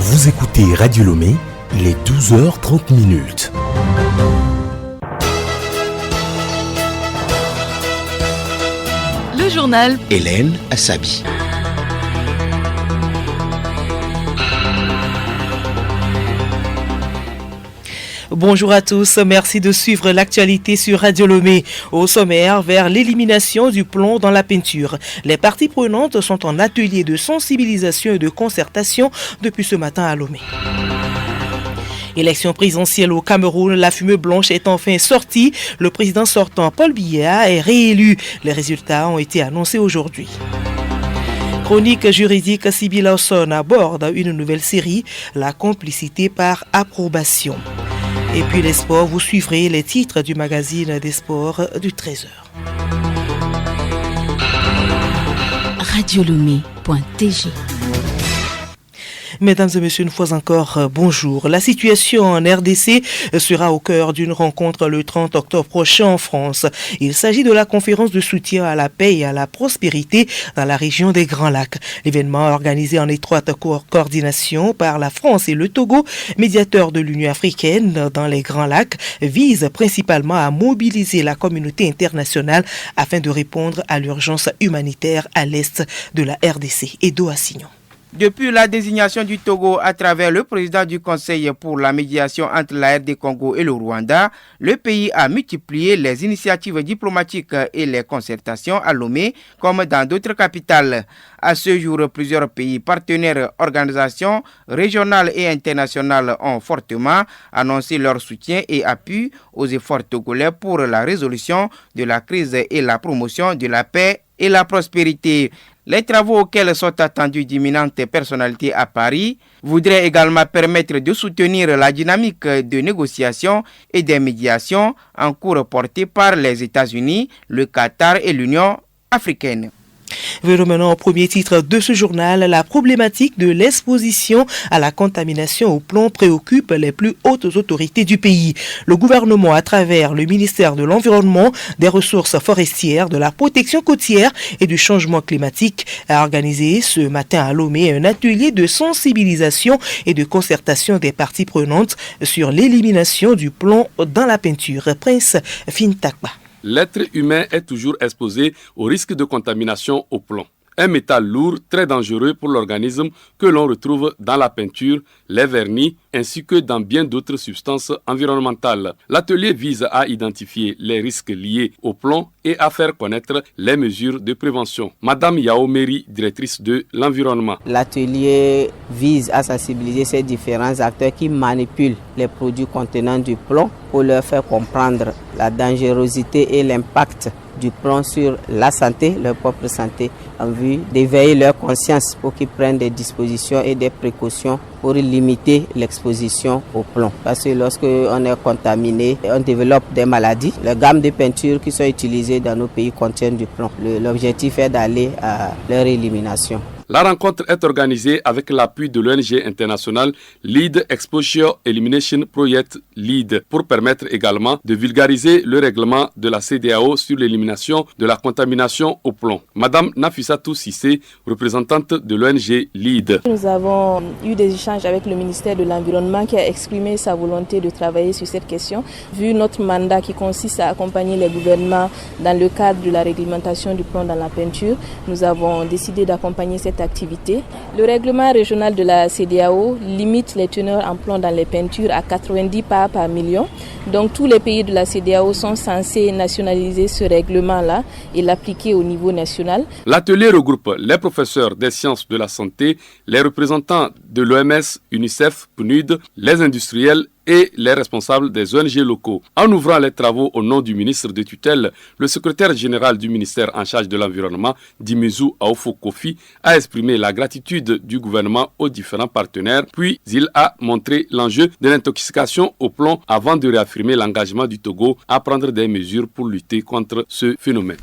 Vous écoutez Radio Lomé, il est 12h30. Le journal Hélène Assabi. Bonjour à tous, merci de suivre l'actualité sur Radio Lomé. Au sommaire, vers l'élimination du plomb dans la peinture. Les parties prenantes sont en atelier de sensibilisation et de concertation depuis ce matin à Lomé. Élection présidentielle au Cameroun, la fumée blanche est enfin sortie. Le président sortant Paul Biya est réélu. Les résultats ont été annoncés aujourd'hui. Chronique juridique, Sybille Lawson aborde une nouvelle série, la complicité par approbation. Et puis les sports, vous suivrez les titres du magazine des sports du 13h. Radiolomé.tg. Mesdames et messieurs, une fois encore, bonjour. La situation en RDC sera au cœur d'une rencontre le 30 octobre prochain en France. Il s'agit de la conférence de soutien à la paix et à la prospérité dans la région des Grands Lacs. L'événement, organisé en étroite coordination par la France et le Togo, médiateur de l'Union africaine dans les Grands Lacs, vise principalement à mobiliser la communauté internationale afin de répondre à l'urgence humanitaire à l'est de la RDC. Edo Assignon. Depuis la désignation du Togo à travers le président du Conseil pour la médiation entre la RD Congo et le Rwanda, le pays a multiplié les initiatives diplomatiques et les concertations à Lomé comme dans d'autres capitales. À ce jour, plusieurs pays partenaires, organisations régionales et internationales ont fortement annoncé leur soutien et appui aux efforts togolais pour la résolution de la crise et la promotion de la paix et la prospérité. Les travaux auxquels sont attendues d'imminentes personnalités à Paris voudraient également permettre de soutenir la dynamique de négociation et des médiations en cours portée par les États-Unis, le Qatar et l'Union africaine. Venons maintenant au premier titre de ce journal. La problématique de l'exposition à la contamination au plomb préoccupe les plus hautes autorités du pays. Le gouvernement, à travers le ministère de l'Environnement, des Ressources forestières, de la protection côtière et du changement climatique, a organisé ce matin à Lomé un atelier de sensibilisation et de concertation des parties prenantes sur l'élimination du plomb dans la peinture. Prince Fintakba. L'être humain est toujours exposé au risque de contamination au plomb. Un métal lourd très dangereux pour l'organisme que l'on retrouve dans la peinture, les vernis ainsi que dans bien d'autres substances environnementales. L'atelier vise à identifier les risques liés au plomb et à faire connaître les mesures de prévention. Madame Yaomeri, directrice de l'environnement. L'atelier vise à sensibiliser ces différents acteurs qui manipulent les produits contenant du plomb pour leur faire comprendre la dangerosité et l'impact du plomb sur la santé, leur propre santé, en vue d'éveiller leur conscience pour qu'ils prennent des dispositions et des précautions pour limiter l'exposition au plomb. Parce que lorsque on est contaminé, on développe des maladies. Les gammes de peintures qui sont utilisées dans nos pays contiennent du plomb. L'objectif est d'aller à leur élimination. La rencontre est organisée avec l'appui de l'ONG internationale Lead Exposure Elimination Project Lead pour permettre également de vulgariser le règlement de la CEDEAO sur l'élimination de la contamination au plomb. Madame Nafissatou Sissé, représentante de l'ONG Lead. Nous avons eu des échanges avec le ministère de l'Environnement qui a exprimé sa volonté de travailler sur cette question. Vu notre mandat qui consiste à accompagner les gouvernements dans le cadre de la réglementation du plomb dans la peinture, nous avons décidé d'accompagner cette activité. Le règlement régional de la CEDEAO limite les teneurs en plomb dans les peintures à 90 parts par million. Donc tous les pays de la CEDEAO sont censés nationaliser ce règlement-là et l'appliquer au niveau national. L'atelier regroupe les professeurs des sciences de la santé, les représentants de l'OMS, UNICEF, PNUD, les industriels et les responsables des ONG locaux. En ouvrant les travaux au nom du ministre de tutelle, le secrétaire général du ministère en charge de l'environnement, Dimizu Aofo Kofi, a exprimé la gratitude du gouvernement aux différents partenaires, puis il a montré l'enjeu de l'intoxication au plomb avant de réaffirmer l'engagement du Togo à prendre des mesures pour lutter contre ce phénomène.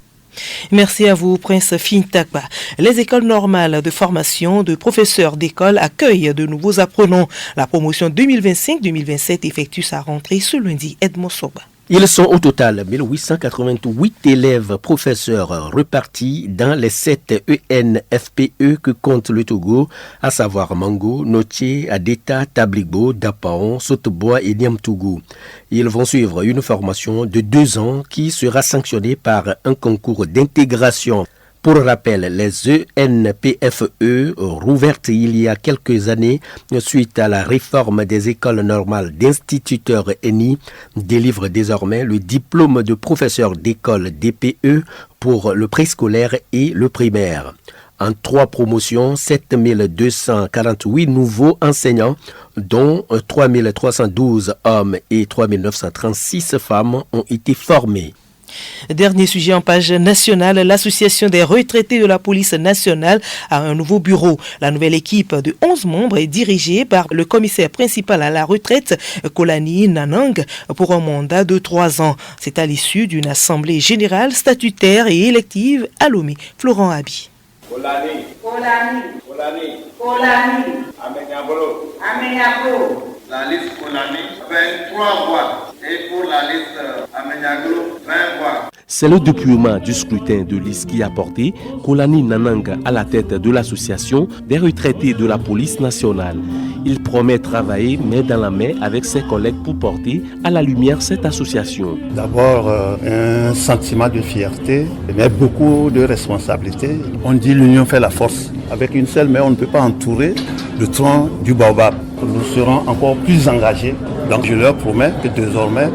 Merci à vous, Prince Fintakba. Les écoles normales de formation de professeurs d'école accueillent de nouveaux apprenants. La promotion 2025-2027 effectue sa rentrée ce lundi. Edmond Soba. Ils sont au total 1888 élèves professeurs repartis dans les 7 ENFPE que compte le Togo, à savoir Mango, Notier, Adeta, Tabligbo, Dapaon, Sotebois et Niamtougou. Ils vont suivre une formation de 2 ans qui sera sanctionnée par un concours d'intégration. Pour rappel, les ENPFE, rouvertes il y a quelques années suite à la réforme des écoles normales d'instituteurs ENI, délivrent désormais le diplôme de professeur d'école DPE pour le préscolaire et le primaire. En 3 promotions, 7248 nouveaux enseignants, dont 3312 hommes et 3936 femmes, ont été formés. Dernier sujet en page nationale, l'association des retraités de la police nationale a un nouveau bureau. La nouvelle équipe de 11 membres est dirigée par le commissaire principal à la retraite, Kolani Nanang, pour un mandat de 3 ans. C'est à l'issue d'une assemblée générale statutaire et élective à Lomé. Florent Abi. Kolani, Amenyabolo. La liste Kolani, 23 voix. Et pour la liste Amenyaglo, 20 voix. C'est le dépouillement du scrutin de liste qui a porté Kolani Nanang à la tête de l'association des retraités de la police nationale. Il promet travailler main dans la main avec ses collègues pour porter à la lumière cette association. D'abord, un sentiment de fierté, mais beaucoup de responsabilités. On dit l'union fait la force. Avec une seule main, on ne peut pas entourer le tronc du baobab. Nous serons encore plus engagés. Donc je leur promets que désormais,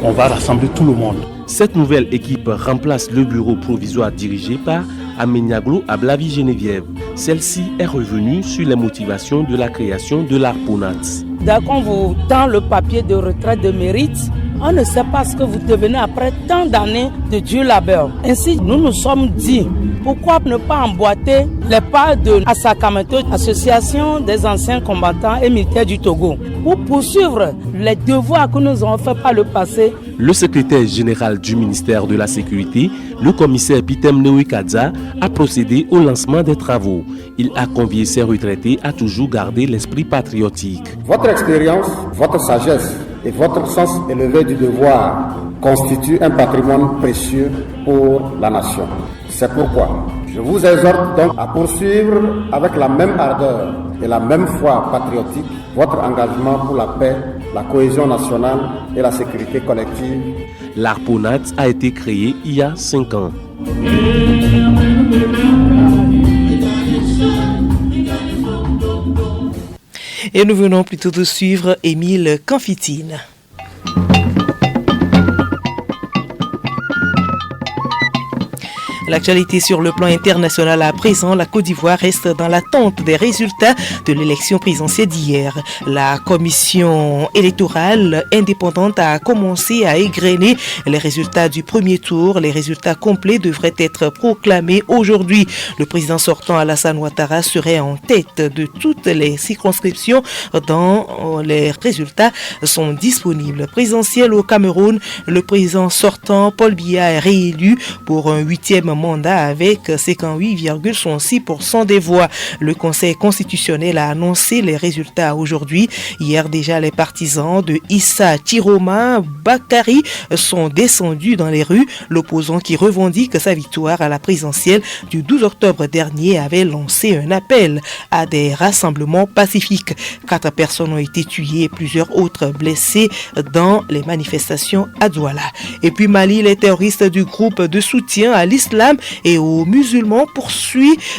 on va rassembler tout le monde. Cette nouvelle équipe remplace le bureau provisoire dirigé par Amenyaglo Ablavi-Geneviève. Celle-ci est revenue sur les motivations de la création de l'ARPONAT. Dès qu'on vous tend le papier de retraite de mérite, on ne sait pas ce que vous devenez après tant d'années de dur labeur. Ainsi, nous nous sommes dit, pourquoi ne pas emboîter les pas de Asakameto, Association des anciens combattants et militaires du Togo, pour poursuivre les devoirs que nous avons faits par le passé. Le secrétaire général du ministère de la Sécurité, le commissaire Pitem Newikadza, a procédé au lancement des travaux. Il a convié ses retraités à toujours garder l'esprit patriotique. Votre expérience, votre sagesse et votre sens élevé du devoir constituent un patrimoine précieux pour la nation. C'est pourquoi je vous exhorte donc à poursuivre avec la même ardeur et la même foi patriotique votre engagement pour la paix, la cohésion nationale et la sécurité collective. L'ARPONAT a été créé il y a 5 ans. Et nous venons plutôt de suivre Émile Canfitine. L'actualité sur le plan international à présent, la Côte d'Ivoire reste dans l'attente des résultats de l'élection présidentielle d'hier. La commission électorale indépendante a commencé à égrener les résultats du premier tour. Les résultats complets devraient être proclamés aujourd'hui. Le président sortant Alassane Ouattara serait en tête de toutes les circonscriptions dont les résultats sont disponibles. Présidentiel au Cameroun, le président sortant Paul Biya est réélu pour un 8e mandat avec 58,6% des voix. Le Conseil constitutionnel a annoncé les résultats aujourd'hui. Hier déjà, les partisans de Issa Tiroma Bakari sont descendus dans les rues. L'opposant qui revendique sa victoire à la présidentielle du 12 octobre dernier avait lancé un appel à des rassemblements pacifiques. 4 personnes ont été tuées et plusieurs autres blessées dans les manifestations à Douala. Et puis Mali, les terroristes du groupe de soutien à l'islam et aux musulmans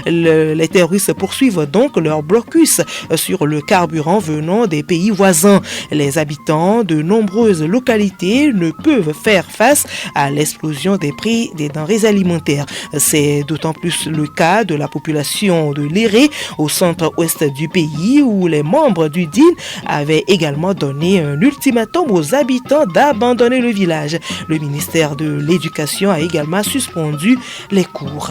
les terroristes poursuivent donc leur blocus sur le carburant venant des pays voisins. Les habitants de nombreuses localités ne peuvent faire face à l'explosion des prix des denrées alimentaires. C'est d'autant plus le cas de la population de Léré au centre-ouest du pays où les membres du DIN avaient également donné un ultimatum aux habitants d'abandonner le village. Le ministère de l'Éducation a également suspendu les cours.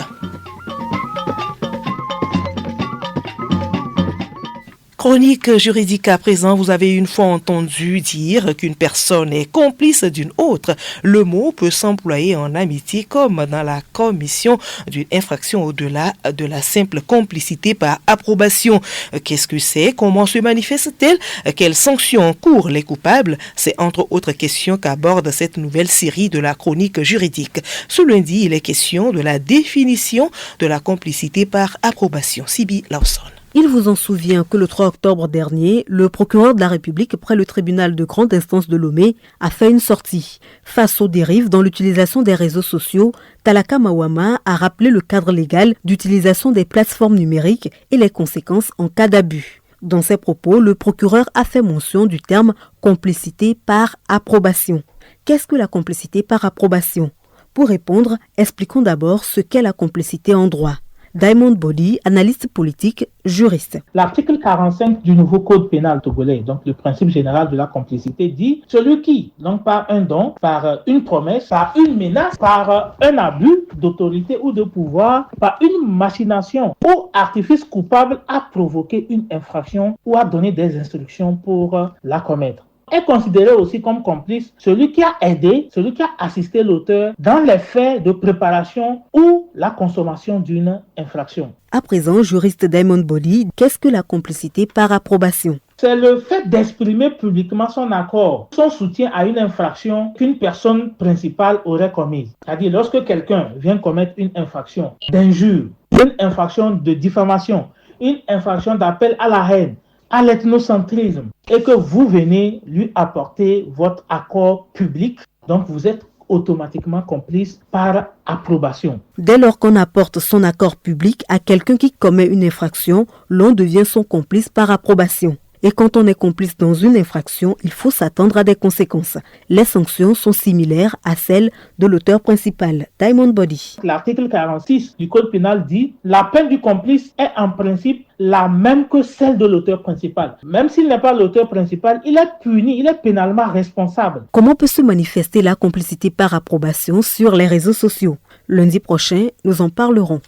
Chronique juridique à présent, vous avez une fois entendu dire qu'une personne est complice d'une autre. Le mot peut s'employer en amitié comme dans la commission d'une infraction au-delà de la simple complicité par approbation. Qu'est-ce que c'est? Comment se manifeste-t-elle? Quelles sanctions encourent les coupables? C'est entre autres questions qu'aborde cette nouvelle série de la chronique juridique. Ce lundi, il est question de la définition de la complicité par approbation. Sibi Lawson. Il vous en souvient que le 3 octobre dernier, le procureur de la République près le tribunal de grande instance de Lomé a fait une sortie. Face aux dérives dans l'utilisation des réseaux sociaux, Talaka Mawama a rappelé le cadre légal d'utilisation des plateformes numériques et les conséquences en cas d'abus. Dans ses propos, le procureur a fait mention du terme complicité par approbation. Qu'est-ce que la complicité par approbation? Pour répondre, expliquons d'abord ce qu'est la complicité en droit. Diamond Body, analyste politique, juriste. L'article 45 du nouveau code pénal togolais, donc le principe général de la complicité, dit celui qui, donc par un don, par une promesse, par une menace, par un abus d'autorité ou de pouvoir, par une machination ou artifice coupable a provoqué une infraction ou a donné des instructions pour la commettre. Est considéré aussi comme complice celui qui a aidé, celui qui a assisté l'auteur dans les faits de préparation ou la consommation d'une infraction. À présent, juriste Diamond Body, qu'est-ce que la complicité par approbation? C'est le fait d'exprimer publiquement son accord, son soutien à une infraction qu'une personne principale aurait commise. C'est-à-dire lorsque quelqu'un vient commettre une infraction d'injure, une infraction de diffamation, une infraction d'appel à la haine, à l'ethnocentrisme, et que vous venez lui apporter votre accord public, donc vous êtes automatiquement complice par approbation. Dès lors qu'on apporte son accord public à quelqu'un qui commet une infraction, l'on devient son complice par approbation. Et quand on est complice dans une infraction, il faut s'attendre à des conséquences. Les sanctions sont similaires à celles de l'auteur principal, Diamond Body. L'article 46 du Code pénal dit « La peine du complice est en principe la même que celle de l'auteur principal. Même s'il n'est pas l'auteur principal, il est puni, il est pénalement responsable. » Comment peut se manifester la complicité par approbation sur les réseaux sociaux? Lundi prochain, nous en parlerons.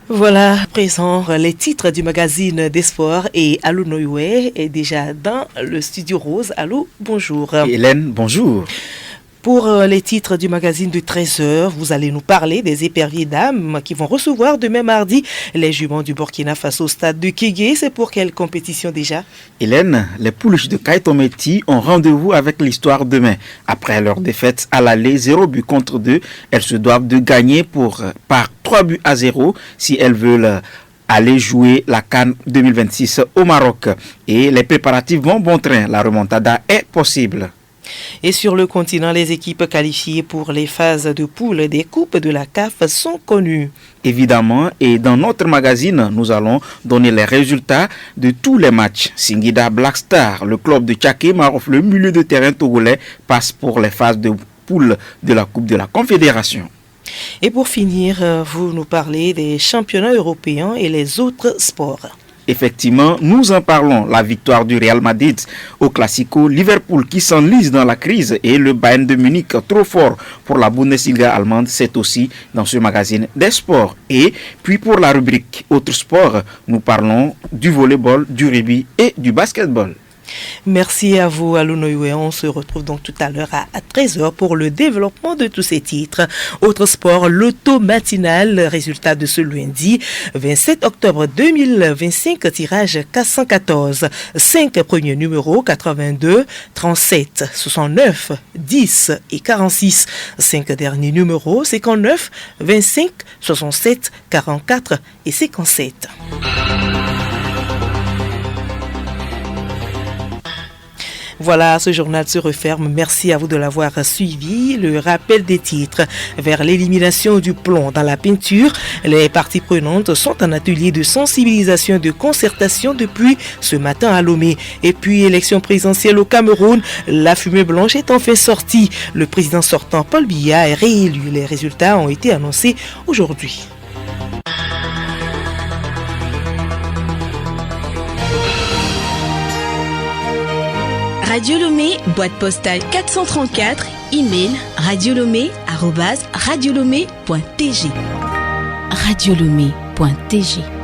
Voilà, à présent, les titres du magazine des sports et Alou Noyoué est déjà dans le studio rose. Alou, bonjour. Hélène, bonjour. Pour les titres du magazine de 13h, vous allez nous parler des éperviers dames qui vont recevoir demain mardi les juments du Burkina Faso au stade de Kégué. C'est pour quelle compétition déjà? Hélène, les pouliches de Kaïtometi ont rendez-vous avec l'histoire demain. Après leur défaite à l'aller 0 but contre 2, elles se doivent de gagner par 3 buts à 0 si elles veulent aller jouer la CAN 2026 au Maroc. Et les préparatifs vont bon train. La remontada est possible. Et sur le continent, les équipes qualifiées pour les phases de poule des coupes de la CAF sont connues. Évidemment, et dans notre magazine, nous allons donner les résultats de tous les matchs. Singida Black Star, le club de Tchaké Marof, le milieu de terrain togolais, passe pour les phases de poule de la Coupe de la Confédération. Et pour finir, vous nous parlez des championnats européens et les autres sports. Effectivement, nous en parlons. La victoire du Real Madrid au Classico, Liverpool qui s'enlise dans la crise et le Bayern de Munich trop fort pour la Bundesliga allemande, c'est aussi dans ce magazine des sports. Et puis pour la rubrique autres sports, nous parlons du volleyball, du rugby et du basketball. Merci à vous, Alou Noyoué. On se retrouve donc tout à l'heure à 13h pour le développement de tous ces titres. Autre sport, l'auto matinal, résultat de ce lundi 27 octobre 2025, tirage 414. 5 premiers numéros, 82, 37, 69, 10 et 46. 5 derniers numéros, 59, 25, 67, 44 et 57. Voilà, ce journal se referme. Merci à vous de l'avoir suivi. Le rappel des titres vers l'élimination du plomb dans la peinture. Les parties prenantes sont en atelier de sensibilisation et de concertation depuis ce matin à Lomé. Et puis, élection présidentielle au Cameroun. La fumée blanche est enfin sortie. Le président sortant Paul Biya est réélu. Les résultats ont été annoncés aujourd'hui. Radio Lomé, boîte postale 434, email radiolomé@radiolomé.tg. Radio Lomé, lomé.tg.